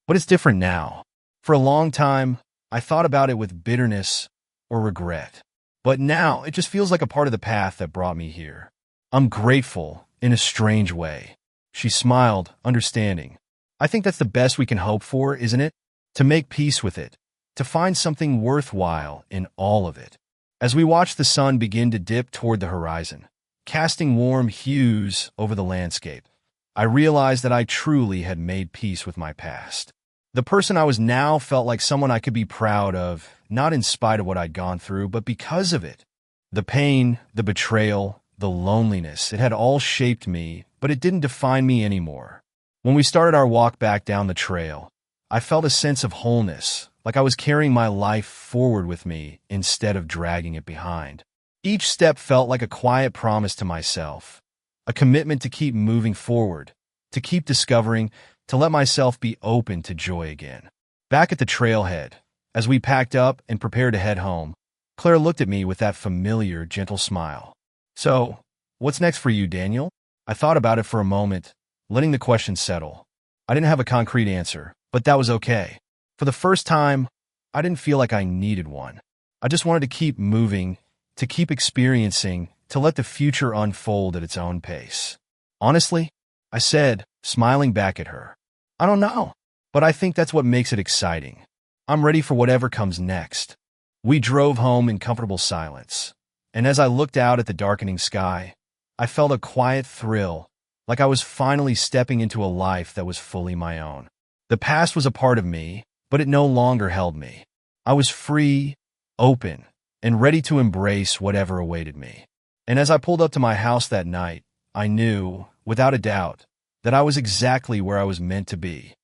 But it's different now. For a long time, I thought about it with bitterness or regret. But now, it just feels like a part of the path that brought me here. I'm grateful in a strange way." She smiled, understanding. "I think that's the best we can hope for, isn't it? To make peace with it, to find something worthwhile in all of it." As we watched the sun begin to dip toward the horizon, casting warm hues over the landscape, I realized that I truly had made peace with my past. The person I was now felt like someone I could be proud of, not in spite of what I'd gone through, but because of it. The pain, the betrayal, the loneliness, it had all shaped me, but it didn't define me anymore. When we started our walk back down the trail, I felt a sense of wholeness, like I was carrying my life forward with me instead of dragging it behind. Each step felt like a quiet promise to myself, a commitment to keep moving forward, to keep discovering, to let myself be open to joy again. Back at the trailhead, as we packed up and prepared to head home, Claire looked at me with that familiar, gentle smile. "So, what's next for you, Daniel?" I thought about it for a moment, letting the question settle. I didn't have a concrete answer, but that was okay. For the first time, I didn't feel like I needed one. I just wanted to keep moving, to keep experiencing, to let the future unfold at its own pace. "Honestly," I said, smiling back at her, "I don't know, but I think that's what makes it exciting. I'm ready for whatever comes next." We drove home in comfortable silence, and as I looked out at the darkening sky, I felt a quiet thrill, like I was finally stepping into a life that was fully my own. The past was a part of me, but it no longer held me. I was free, open, and ready to embrace whatever awaited me. And as I pulled up to my house that night, I knew, without a doubt, that I was exactly where I was meant to be,